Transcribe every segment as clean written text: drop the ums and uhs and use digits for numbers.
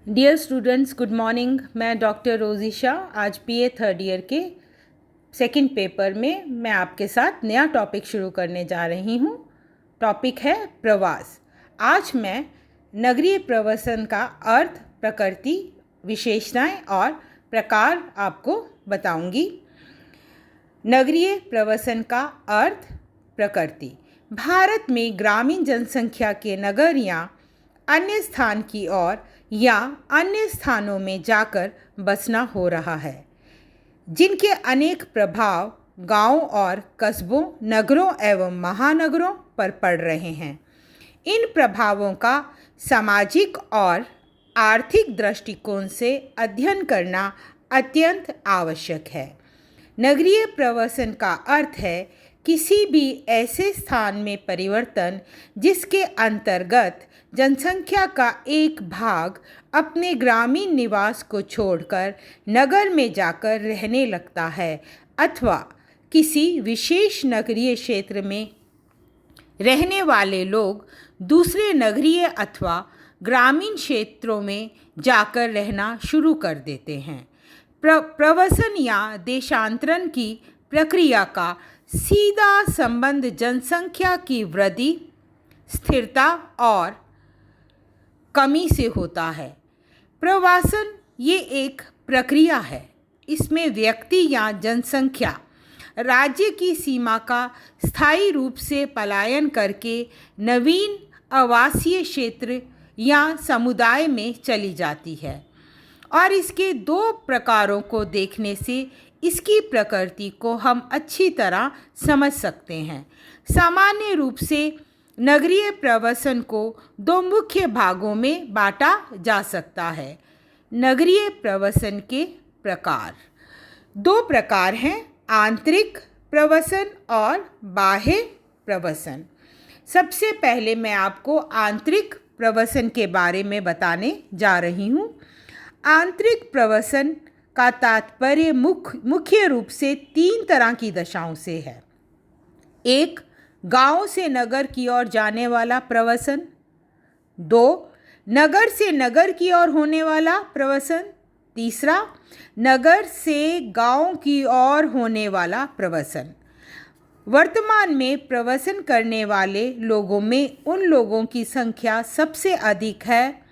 Dear students, good morning. मैं doctor Rozy Shah आज BA third year के सेकंड पेपर में मैं आपके साथ नया टॉपिक शुरू करने जा रही हूँ। टॉपिक है प्रवास। आज मैं नगरीय प्रवासन का अर्थ, प्रकृति, विशेषताएं और प्रकार आपको बताऊंगी। नगरीय प्रवासन का अर्थ, प्रकृति। भारत में ग्रामीण जनसंख्या के नगर या अन्य स्थान की ओर या अन्य स्थानों में जाकर बसना हो रहा है, जिनके अनेक प्रभाव गांवों और कस्बों, नगरों एवं महानगरों पर पड़ रहे हैं। इन प्रभावों का सामाजिक और आर्थिक दृष्टिकोण से अध्ययन करना अत्यंत आवश्यक है। नगरीय प्रवासन का अर्थ है किसी भी ऐसे स्थान में परिवर्तन जिसके अंतर्गत जनसंख्या का एक भाग अपने ग्रामीण निवास को छोड़कर नगर में जाकर रहने लगता है अथवा किसी विशेष नगरीय क्षेत्र में रहने वाले लोग दूसरे नगरीय अथवा ग्रामीण क्षेत्रों में जाकर रहना शुरू कर देते हैं। प्रवासन या देशांतरण की प्रक्रिया का सीधा संबंध जनसंख्या की वृद्धि, स्थिरता और कमी से होता है। प्रवासन ये एक प्रक्रिया है। इसमें व्यक्ति या जनसंख्या राज्य की सीमा का स्थायी रूप से पलायन करके नवीन आवासीय क्षेत्र या समुदाय में चली जाती है और इसके दो प्रकारों को देखने से इसकी प्रकृति को हम अच्छी तरह समझ सकते हैं। सामान्य रूप से नगरीय प्रवासन को दो मुख्य भागों में बांटा जा सकता है। नगरीय प्रवासन के प्रकार दो प्रकार हैं, आंतरिक प्रवासन और बाह्य प्रवासन। सबसे पहले मैं आपको आंतरिक प्रवासन के बारे में बताने जा रही हूँ। आंतरिक प्रवासन का तात्पर्य मुख्य रूप से तीन तरह की दशाओं से है। एक, गांव से नगर की ओर जाने वाला प्रवासन। दो, नगर से नगर की ओर होने वाला प्रवासन। तीसरा, नगर से गांव की ओर होने वाला प्रवासन। वर्तमान में प्रवासन करने वाले लोगों में उन लोगों की संख्या सबसे अधिक है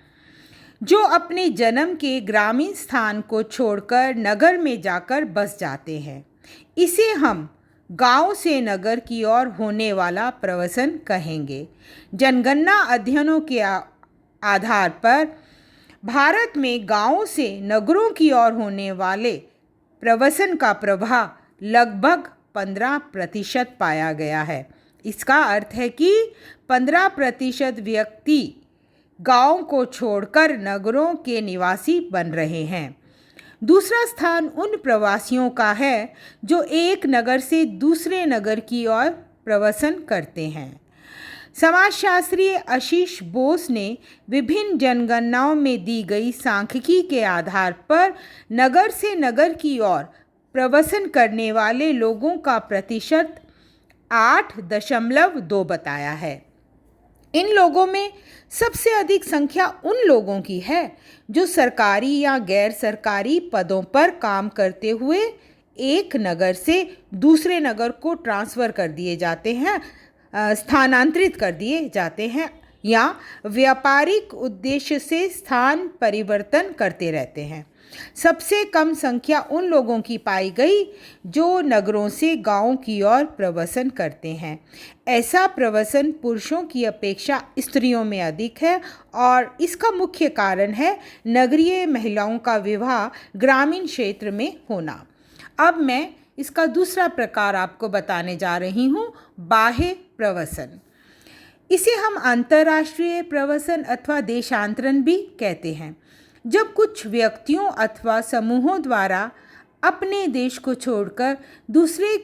जो अपने जन्म के ग्रामीण स्थान को छोड़कर नगर में जाकर बस जाते हैं। इसे हम गांव से नगर की ओर होने वाला प्रवासन कहेंगे। जनगणना अध्ययनों के आधार पर भारत में गांवों से नगरों की ओर होने वाले प्रवासन का प्रभाव लगभग 15% पाया गया है। इसका अर्थ है कि 15% व्यक्ति गांव को छोड़कर नगरों के निवासी बन रहे हैं। दूसरा स्थान उन प्रवासियों का है जो एक नगर से दूसरे नगर की ओर प्रवासन करते हैं। समाजशास्त्री आशीष बोस ने विभिन्न जनगणनाओं में दी गई सांख्यिकी के आधार पर नगर से नगर की ओर प्रवासन करने वाले लोगों का प्रतिशत 8.2 बताया है। इन लोगों में सबसे अधिक संख्या उन लोगों की है जो सरकारी या गैर सरकारी पदों पर काम करते हुए एक नगर से दूसरे नगर को ट्रांसफ़र कर दिए जाते हैं, स्थानांतरित कर दिए जाते हैं या व्यापारिक उद्देश्य से स्थान परिवर्तन करते रहते हैं। सबसे कम संख्या उन लोगों की पाई गई जो नगरों से गांवों की ओर प्रवासन करते हैं। ऐसा प्रवासन पुरुषों की अपेक्षा स्त्रियों में अधिक है और इसका मुख्य कारण है नगरीय महिलाओं का विवाह ग्रामीण क्षेत्र में होना। अब मैं इसका दूसरा प्रकार आपको बताने जा रही हूँ, बाह्य प्रवासन। इसे हम अंतर्राष्ट्रीय प्रवासन अथवा देशांतरण भी कहते हैं। जब कुछ व्यक्तियों अथवा समूहों द्वारा अपने देश को छोड़कर दूसरे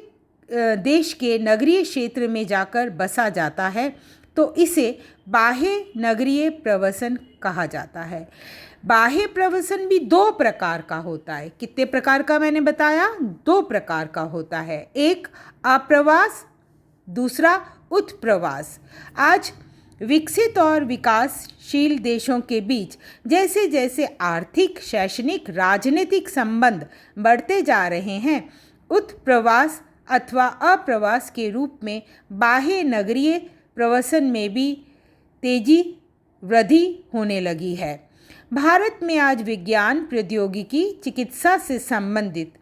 देश के नगरीय क्षेत्र में जाकर बसा जाता है तो इसे बाह्य नगरीय प्रवासन कहा जाता है। बाह्य प्रवासन भी दो प्रकार का होता है। कितने प्रकार का मैंने बताया? दो प्रकार का होता है। एक अप्रवास, दूसरा उत्प्रवास। आज विकसित और विकासशील देशों के बीच जैसे जैसे आर्थिक, शैक्षणिक, राजनीतिक संबंध बढ़ते जा रहे हैं, उत्प्रवास अथवा अप्रवास के रूप में बाह्य नगरीय प्रवसन में भी तेजी वृद्धि होने लगी है। भारत में आज विज्ञान, प्रौद्योगिकी, चिकित्सा से संबंधित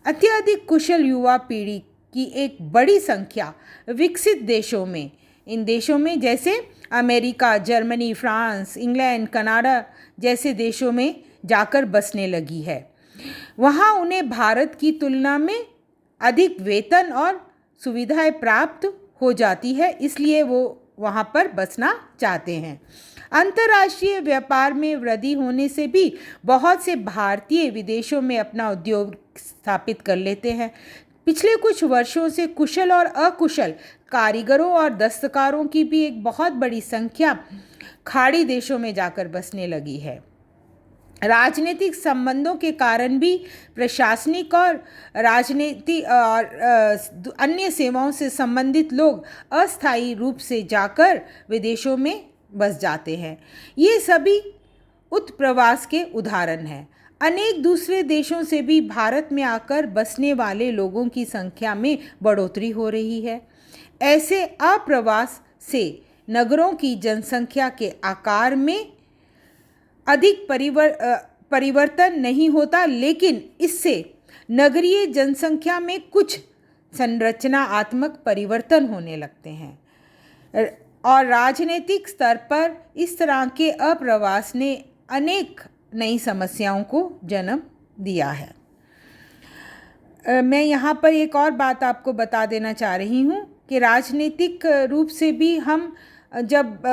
अत्यधिक कुशल युवा पीढ़ी की एक बड़ी संख्या विकसित देशों में, इन देशों में जैसे America, Germany, France, England, Canada जैसे देशों में जाकर बसने लगी है। वहाँ उन्हें भारत की तुलना में अधिक वेतन और सुविधाएं प्राप्त हो जाती है, इसलिए वो वहाँ पर बसना चाहते हैं। अंतर्राष्ट्रीय व्यापार में वृद्धि होने से भी बहुत से भारतीय विदेशों में अपना उद्योग स्थापित कर लेते हैं। पिछले कुछ वर्षों से कुशल और अकुशल कारीगरों और दस्तकारों की भी एक बहुत बड़ी संख्या खाड़ी देशों में जाकर बसने लगी है। राजनीतिक संबंधों के कारण भी प्रशासनिक और राजनीति और अन्य सेवाओं से संबंधित लोग अस्थायी रूप से जाकर विदेशों में बस जाते हैं। ये सभी उत्प्रवास के उदाहरण हैं। अनेक दूसरे देशों से भी भारत में आकर बसने वाले लोगों की संख्या में बढ़ोतरी हो रही है। ऐसे अप्रवास से नगरों की जनसंख्या के आकार में अधिक परिवर्तन नहीं होता, लेकिन इससे नगरीय जनसंख्या में कुछ संरचनात्मक परिवर्तन होने लगते हैं और राजनीतिक स्तर पर इस तरह के अप्रवास ने अनेक नई समस्याओं को जन्म दिया है। मैं यहाँ पर एक और बात आपको बता देना चाह रही हूँ कि राजनीतिक रूप से भी हम जब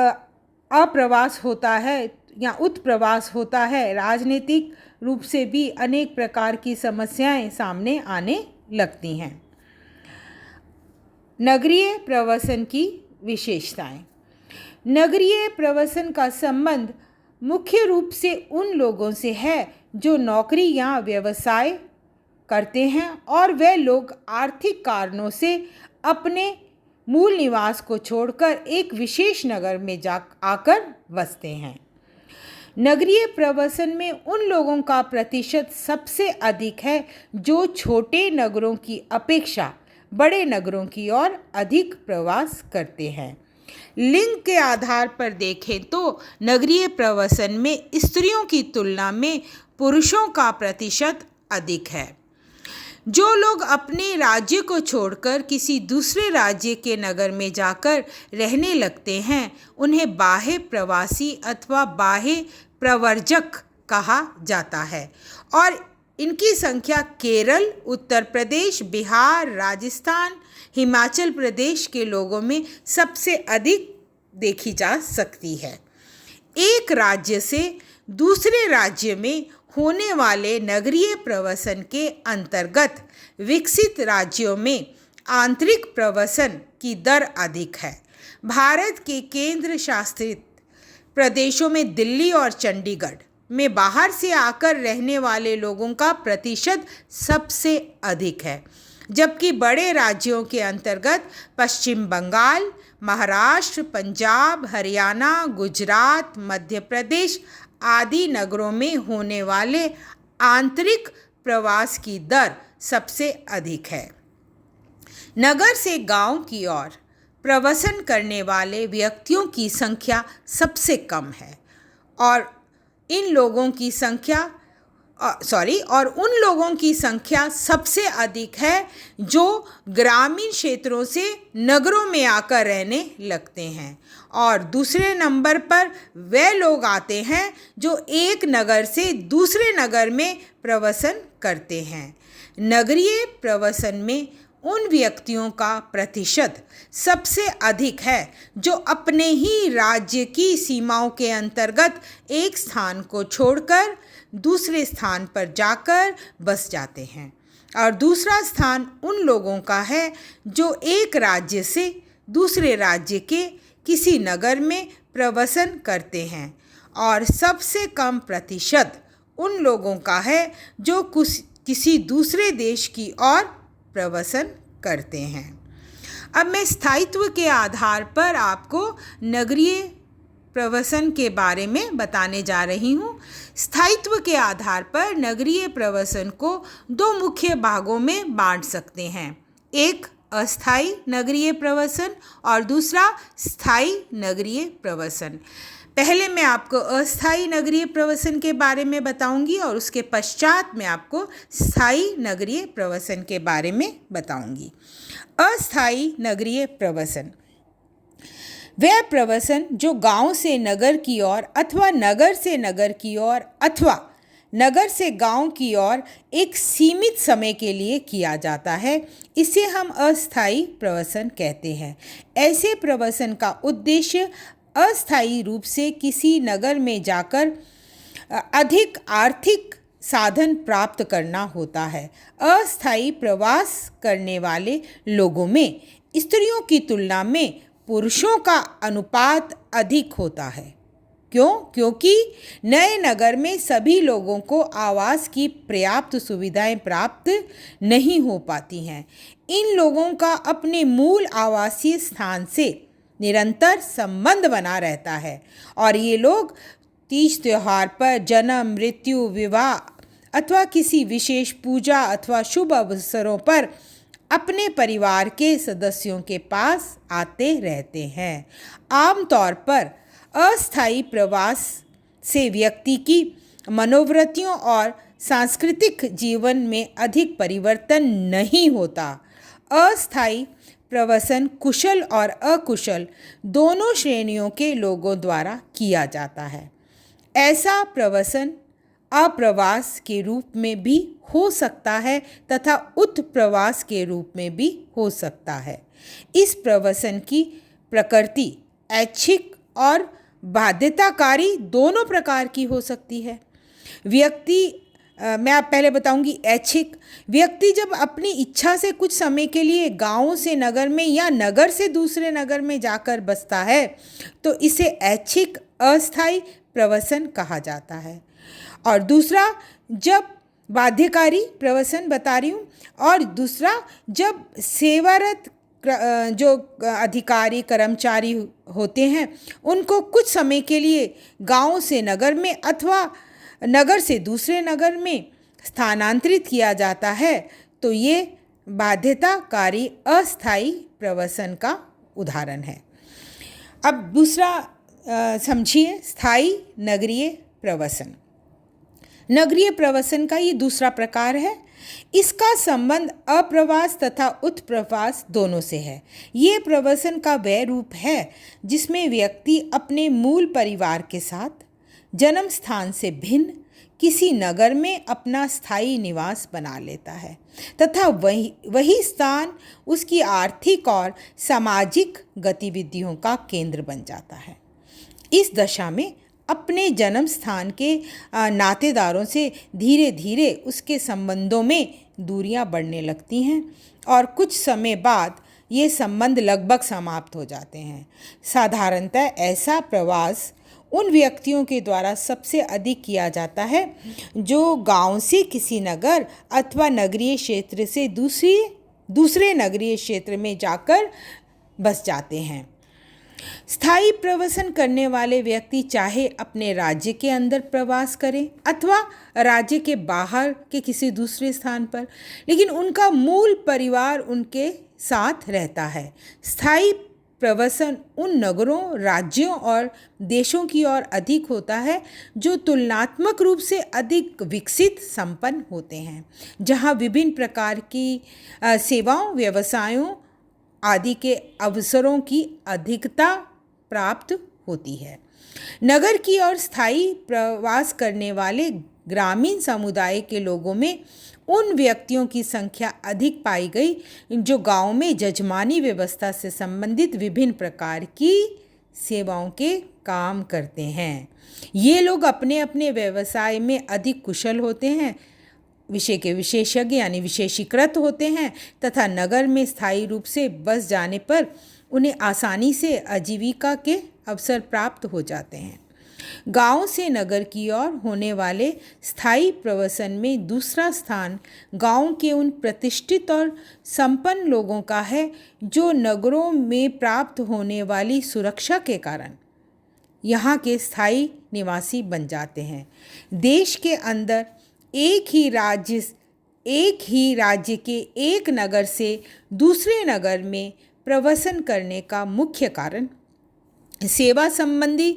अप्रवास होता है या उत्प्रवास होता है, राजनीतिक रूप से भी अनेक प्रकार की समस्याएं सामने आने लगती हैं। नगरीय प्रवसन की विशेषताएं। नगरीय प्रवसन का संबंध मुख्य रूप से उन लोगों से है जो नौकरी या व्यवसाय करते हैं और वे लोग आर्थिक कारणों से अपने मूल निवास को छोड़कर एक विशेष नगर में आकर बसते हैं। नगरीय प्रवसन में उन लोगों का प्रतिशत सबसे अधिक है जो छोटे नगरों की अपेक्षा बड़े नगरों की ओर अधिक प्रवास करते हैं। लिंग के आधार पर देखें तो नगरीय प्रवसन में स्त्रियों की तुलना में पुरुषों का प्रतिशत अधिक है। जो लोग अपने राज्य को छोड़कर किसी दूसरे राज्य के नगर में जाकर रहने लगते हैं, उन्हें बाह्य प्रवासी अथवा बाह्य प्रव्रजक कहा जाता है और इनकी संख्या केरल, उत्तर प्रदेश, बिहार, राजस्थान, हिमाचल प्रदेश के लोगों में सबसे अधिक देखी जा सकती है। एक राज्य से दूसरे राज्य में होने वाले नगरीय प्रवसन के अंतर्गत विकसित राज्यों में आंतरिक प्रवसन की दर अधिक है। भारत के केंद्र शासित प्रदेशों में दिल्ली और चंडीगढ़ में बाहर से आकर रहने वाले लोगों का प्रतिशत सबसे अधिक है, जबकि बड़े राज्यों के अंतर्गत पश्चिम बंगाल, महाराष्ट्र, पंजाब, हरियाणा, गुजरात, मध्य प्रदेश आदि नगरों में होने वाले आंतरिक प्रवास की दर सबसे अधिक है। नगर से गांव की ओर प्रवसन करने वाले व्यक्तियों की संख्या सबसे कम है और उन लोगों की संख्या सबसे अधिक है जो ग्रामीण क्षेत्रों से नगरों में आकर रहने लगते हैं और दूसरे नंबर पर वे लोग आते हैं जो एक नगर से दूसरे नगर में प्रवसन करते हैं। नगरीय प्रवसन में उन व्यक्तियों का प्रतिशत सबसे अधिक है जो अपने ही राज्य की सीमाओं के अंतर्गत एक स्थान को छोड़कर दूसरे स्थान पर जाकर बस जाते हैं और दूसरा स्थान उन लोगों का है जो एक राज्य से दूसरे राज्य के किसी नगर में प्रवसन करते हैं और सबसे कम प्रतिशत उन लोगों का है जो किसी दूसरे देश की ओर प्रवसन करते हैं। अब मैं स्थायित्व के आधार पर आपको नगरीय प्रवसन के बारे में बताने जा रही हूँ। स्थायित्व के आधार पर नगरीय प्रवसन को दो मुख्य भागों में बांट सकते हैं, एक अस्थायी नगरीय प्रवसन और दूसरा स्थायी नगरीय प्रवसन। पहले मैं आपको अस्थायी नगरीय प्रवसन के बारे में बताऊंगी और उसके पश्चात मैं आपको स्थायी नगरीय प्रवसन के बारे में बताऊंगी। अस्थायी नगरीय प्रवसन वह प्रवसन जो गांव से नगर की ओर अथवा नगर से नगर की ओर अथवा नगर से गांव की ओर एक सीमित समय के लिए किया जाता है, इसे हम अस्थायी प्रवसन कहते हैं। ऐसे प्रवसन का उद्देश्य अस्थायी रूप से किसी नगर में जाकर अधिक आर्थिक साधन प्राप्त करना होता है। अस्थायी प्रवास करने वाले लोगों में स्त्रियों की तुलना में पुरुषों का अनुपात अधिक होता है। क्यों? क्योंकि नए नगर में सभी लोगों को आवास की पर्याप्त सुविधाएं प्राप्त नहीं हो पाती हैं। इन लोगों का अपने मूल आवासीय स्थान से निरंतर संबंध बना रहता है और ये लोग तीज त्योहार पर, जन्म, मृत्यु, विवाह अथवा किसी विशेष पूजा अथवा शुभ अवसरों पर अपने परिवार के सदस्यों के पास आते रहते हैं। आमतौर पर अस्थायी प्रवास से व्यक्ति की मनोवृत्तियों और सांस्कृतिक जीवन में अधिक परिवर्तन नहीं होता। अस्थायी प्रवसन कुशल और अकुशल दोनों श्रेणियों के लोगों द्वारा किया जाता है। ऐसा प्रवसन अप्रवास के रूप में भी हो सकता है तथा उत्प्रवास के रूप में भी हो सकता है। इस प्रवसन की प्रकृति ऐच्छिक और बाध्यताकारी दोनों प्रकार की हो सकती है। मैं आप पहले बताऊंगी ऐच्छिक। व्यक्ति जब अपनी इच्छा से कुछ समय के लिए गांव से नगर में या नगर से दूसरे नगर में जाकर बसता है तो इसे ऐच्छिक अस्थायी प्रवसन कहा जाता है। और दूसरा जब बाध्यकारी प्रवसन बता रही हूँ, और दूसरा जब सेवारत जो अधिकारी कर्मचारी होते हैं उनको कुछ समय के लिए गांव से नगर में अथवा नगर से दूसरे नगर में स्थानांतरित किया जाता है तो ये बाध्यताकारी अस्थायी प्रवसन का उदाहरण है। अब दूसरा समझिए स्थायी नगरीय प्रवसन। नगरीय प्रवसन का ये दूसरा प्रकार है। इसका संबंध अप्रवास तथा उत्प्रवास दोनों से है। ये प्रवसन का वह रूप है जिसमें व्यक्ति अपने मूल परिवार के साथ जन्म स्थान से भिन्न किसी नगर में अपना स्थायी निवास बना लेता है तथा वही स्थान उसकी आर्थिक और सामाजिक गतिविधियों का केंद्र बन जाता है। इस दशा में अपने जन्म स्थान के नातेदारों से धीरे धीरे उसके संबंधों में दूरियां बढ़ने लगती हैं और कुछ समय बाद ये संबंध लगभग समाप्त हो जाते हैं। साधारणतः ऐसा प्रवास उन व्यक्तियों के द्वारा सबसे अधिक किया जाता है जो गांव से किसी नगर अथवा नगरीय क्षेत्र से दूसरे नगरीय क्षेत्र में जाकर बस जाते हैं। स्थायी प्रवसन करने वाले व्यक्ति चाहे अपने राज्य के अंदर प्रवास करें अथवा राज्य के बाहर के किसी दूसरे स्थान पर, लेकिन उनका मूल परिवार उनके साथ रहता है। स्थायी प्रवसन उन नगरों, राज्यों और देशों की ओर अधिक होता है जो तुलनात्मक रूप से अधिक विकसित संपन्न होते हैं, जहां विभिन्न प्रकार की सेवाओं, व्यवसायों आदि के अवसरों की अधिकता प्राप्त होती है। नगर की ओर स्थायी प्रवास करने वाले ग्रामीण समुदाय के लोगों में उन व्यक्तियों की संख्या अधिक पाई गई जो गांव में जजमानी व्यवस्था से संबंधित विभिन्न प्रकार की सेवाओं के काम करते हैं। ये लोग अपने अपने व्यवसाय में अधिक कुशल होते हैं, विषय के विशेषज्ञ यानी विशेषीकृत होते हैं तथा नगर में स्थायी रूप से बस जाने पर उन्हें आसानी से आजीविका के अवसर प्राप्त हो जाते हैं। गांव से नगर की ओर होने वाले स्थायी प्रवसन में दूसरा स्थान गांव के उन प्रतिष्ठित और संपन्न लोगों का है जो नगरों में प्राप्त होने वाली सुरक्षा के कारण यहाँ के स्थायी निवासी बन जाते हैं। देश के अंदर एक ही राज्य के एक नगर से दूसरे नगर में प्रवसन करने का मुख्य कारण सेवा संबंधी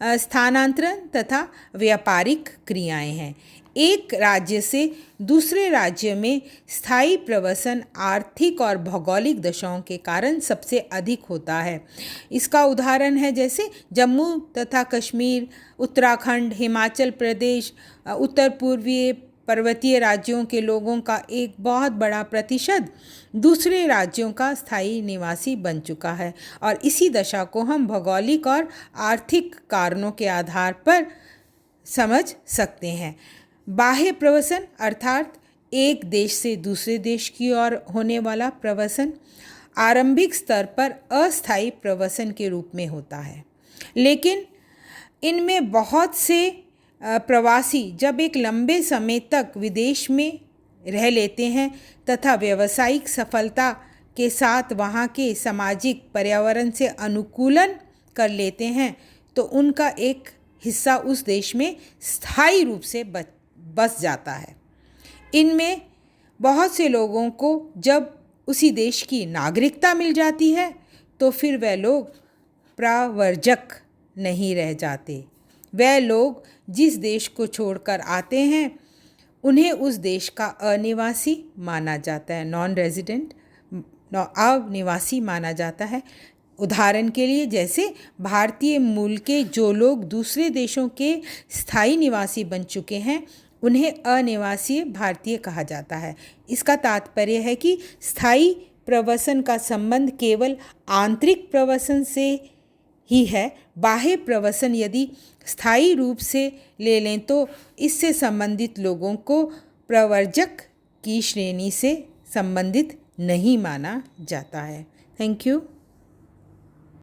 स्थानांतरण तथा व्यापारिक क्रियाएं हैं। एक राज्य से दूसरे राज्य में स्थायी प्रवसन आर्थिक और भौगोलिक दशाओं के कारण सबसे अधिक होता है। इसका उदाहरण है जैसे जम्मू तथा कश्मीर, उत्तराखंड, हिमाचल प्रदेश, उत्तर पूर्वीय पर्वतीय राज्यों के लोगों का एक बहुत बड़ा प्रतिशत दूसरे राज्यों का स्थायी निवासी बन चुका है और इसी दशा को हम भौगोलिक और आर्थिक कारणों के आधार पर समझ सकते हैं। बाह्य प्रवसन अर्थात एक देश से दूसरे देश की ओर होने वाला प्रवसन आरंभिक स्तर पर अस्थायी प्रवसन के रूप में होता है, लेकिन इनमें बहुत से प्रवासी जब एक लंबे समय तक विदेश में रह लेते हैं तथा व्यावसायिक सफलता के साथ वहाँ के सामाजिक पर्यावरण से अनुकूलन कर लेते हैं तो उनका एक हिस्सा उस देश में स्थायी रूप से बस जाता है। इनमें बहुत से लोगों को जब उसी देश की नागरिकता मिल जाती है तो फिर वह लोग प्रव्रजक नहीं रह जाते। वह लोग जिस देश को छोड़कर आते हैं उन्हें उस देश का अनिवासी माना जाता है, नॉन रेजिडेंट, अनिवासी माना जाता है। उदाहरण के लिए जैसे भारतीय मूल के जो लोग दूसरे देशों के स्थायी निवासी बन चुके हैं उन्हें अनिवासी भारतीय कहा जाता है। इसका तात्पर्य है कि स्थायी प्रवसन का संबंध केवल आंतरिक प्रवसन से ही है। बाह्य प्रवसन यदि स्थायी रूप से ले लें तो इससे संबंधित लोगों को प्रव्रजक की श्रेणी से संबंधित नहीं माना जाता है। Thank you.